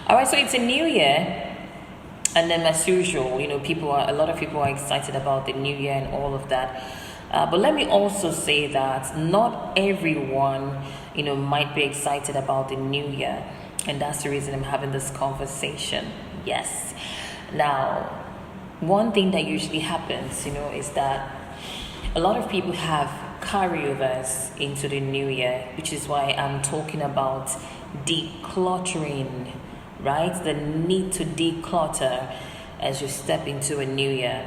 All right, so it's a new year, and then as usual, a lot of people are excited about the new year and all of that. But let me also say that not everyone, might be excited about the new year, and that's the reason I'm having this conversation. Yes. Now, one thing that usually happens, is that a lot of people have carryovers into the new year, which is why I'm talking about decluttering, right? The need to declutter as you step into a new year.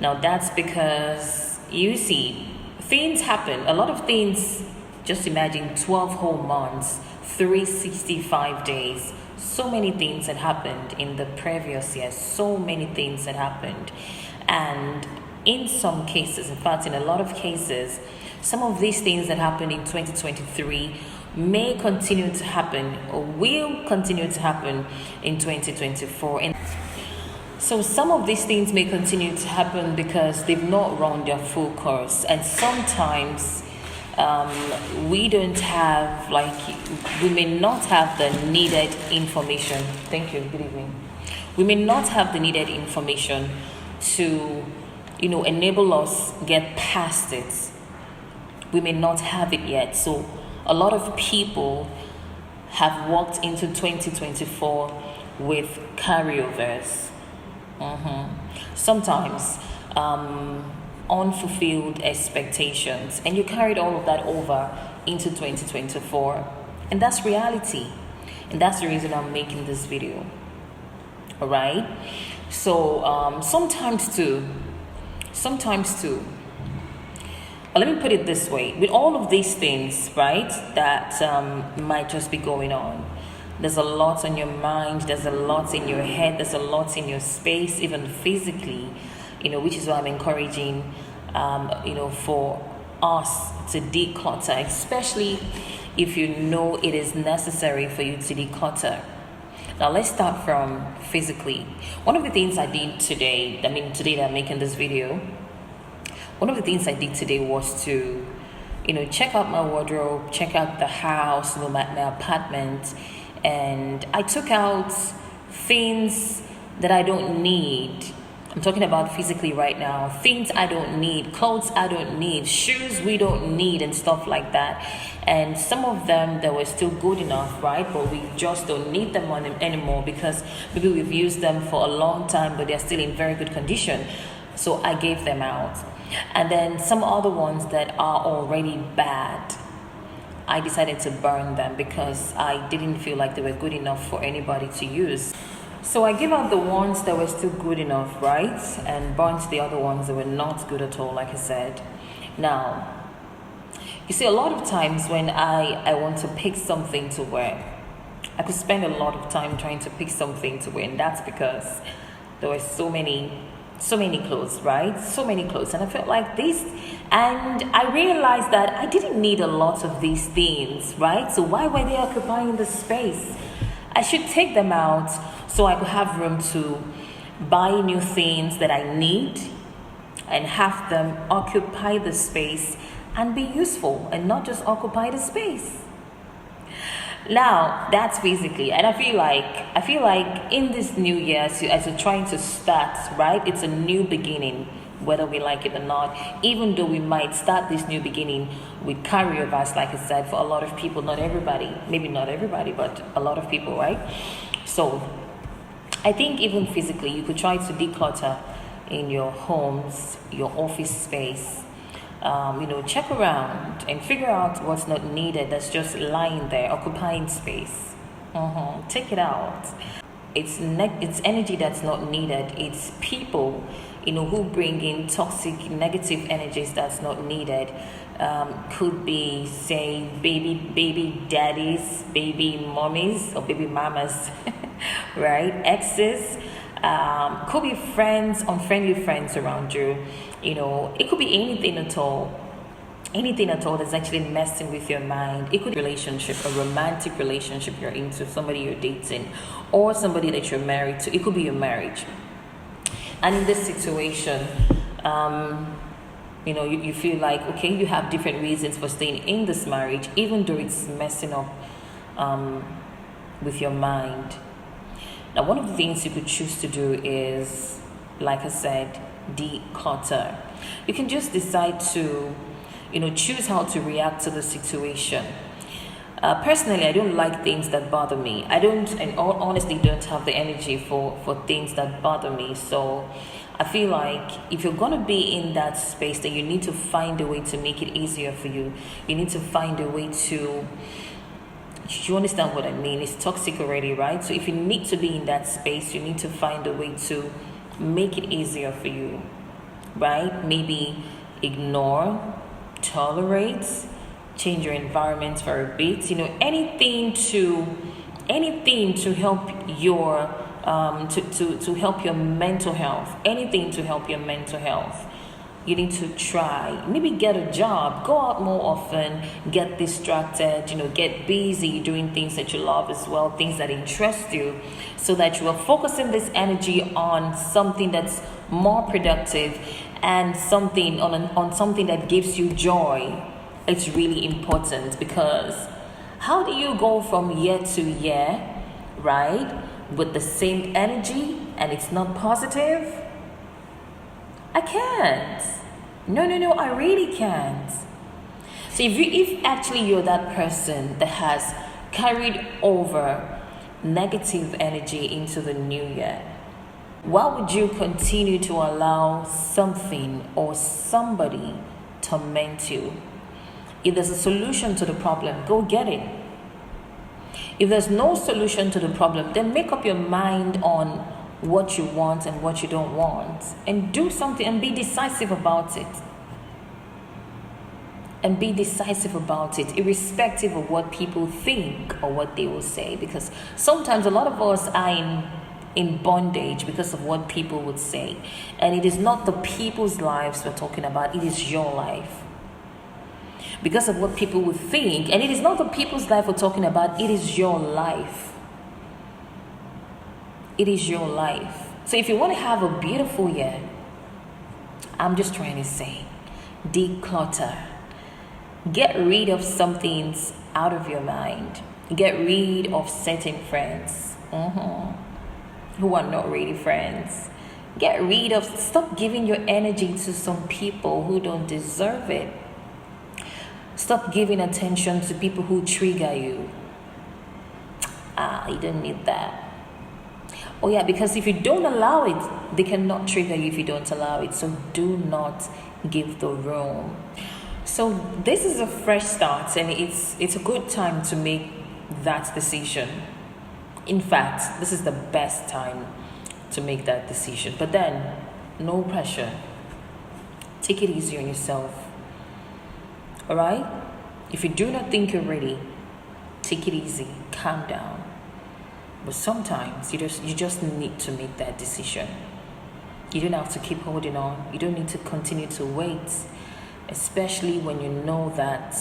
Now, that's because you see, things happen. A lot of things, just imagine 12 whole months, 365 days. So many things had happened in the previous year. So many things had happened. And in some cases, in fact, in a lot of cases, some of these things that happened in 2023 may continue to happen or will continue to happen in 2024. And so some of these things may continue to happen because they've not run their full course. And sometimes we may not have the needed information. Thank you. Good evening. We may not have the needed information to, enable us get past it. We may not have it yet. So a lot of people have walked into 2024 with carryovers. Sometimes unfulfilled expectations, and you carried all of that over into 2024, and that's reality, and that's the reason I'm making this video. All right, so sometimes too, let me put it this way, with all of these things, right, that might just be going on, there's a lot on your mind, there's a lot in your head, there's a lot in your space, even physically, which is why I'm encouraging, for us to declutter, especially if you know it is necessary for you to declutter. Now, let's start from physically. One of the things I did today that I'm making this video, one of the things I did today was to, check out my wardrobe, check out the house, my apartment, and I took out things that I don't need. I'm talking about physically right now. Things I don't need, clothes I don't need, shoes we don't need, and stuff like that. And some of them that were still good enough, right? But we just don't need them anymore because maybe we've used them for a long time, but they're still in very good condition. So I gave them out. And then some other ones that are already bad, I decided to burn them because I didn't feel like they were good enough for anybody to use. So I gave out the ones that were still good enough, right? And burnt the other ones that were not good at all, like I said. Now, you see, a lot of times when I want to pick something to wear, I could spend a lot of time trying to pick something to wear, and that's because there were so many clothes, right? So many clothes, and I felt like this, and I realized that I didn't need a lot of these things, right? So why were they occupying the space? I should take them out so I could have room to buy new things that I need and have them occupy the space and be useful and not just occupy the space. Now, that's basically, and I feel like in this new year, as you're trying to start, right, it's a new beginning, whether we like it or not, even though we might start this new beginning with carryovers, like I said, for a lot of people, not everybody, maybe not everybody, but a lot of people, right? So I think even physically, you could try to declutter in your homes, your office space. Check around and figure out what's not needed that's just lying there, occupying space. Take it out. It's energy that's not needed. It's people, who bring in toxic, negative energies that's not needed. Could be, say, baby daddies, baby mommies, or baby mamas, right? Exes. Could be friends, unfriendly friends around you. It could be anything at all that's actually messing with your mind. It could be a relationship, a romantic relationship you're into, somebody you're dating, or somebody that you're married to. It could be your marriage. And in this situation, you feel like, okay, you have different reasons for staying in this marriage, even though it's messing up with your mind. Now, one of the things you could choose to do is, like I said, declutter. You can just decide to, choose how to react to the situation. Personally, I don't like things that bother me. I don't, and honestly, don't have the energy for things that bother me. So I feel like if you're going to be in that space, then you need to find a way to make it easier for you. You need to find a way to, you understand what I mean? It's toxic already, right? So if you need to be in that space, you need to find a way to make it easier for you, right? Maybe ignore, tolerate, change your environment for a bit, anything to help your to help your mental health, anything to help your mental health. You need to try, maybe get a job, go out more often, get distracted, get busy doing things that you love as well, things that interest you, so that you are focusing this energy on something that's more productive and something on something that gives you joy. It's really important, because how do you go from year to year, right, with the same energy and it's not positive? I can't. No, I really can't. So if actually you're that person that has carried over negative energy into the new year, why would you continue to allow something or somebody torment you? If there's a solution to the problem, go get it. If there's no solution to the problem, then make up your mind on what you want and what you don't want, and do something and be decisive about it. And be decisive about it, irrespective of what people think or what they will say. Because sometimes a lot of us are in bondage because of what people would say. And it is not the people's lives we're talking about, it is your life. Because of what people would think, and it is not the people's life we're talking about, it is your life. It is your life. So if you want to have a beautiful year, I'm just trying to say, declutter. Get rid of some things out of your mind. Get rid of certain friends who are not really friends. Get rid of, stop giving your energy to some people who don't deserve it. Stop giving attention to people who trigger you. You don't need that. Oh yeah, because if you don't allow it, they cannot trigger you if you don't allow it. So do not give the room. So this is a fresh start, and it's a good time to make that decision. In fact, this is the best time to make that decision. But then, no pressure. Take it easy on yourself. All right? If you do not think you're ready, take it easy, calm down. But sometimes you just need to make that decision. You don't have to keep holding on. You don't need to continue to wait, especially when you know that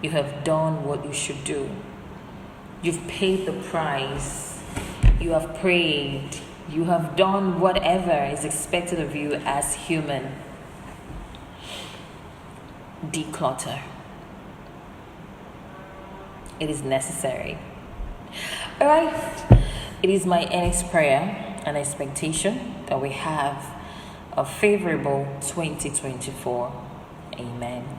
you have done what you should do. You've paid the price. You have prayed. You have done whatever is expected of you as human. Declutter. It is necessary. All right. It is my earnest prayer and expectation that we have a favorable 2024. Amen.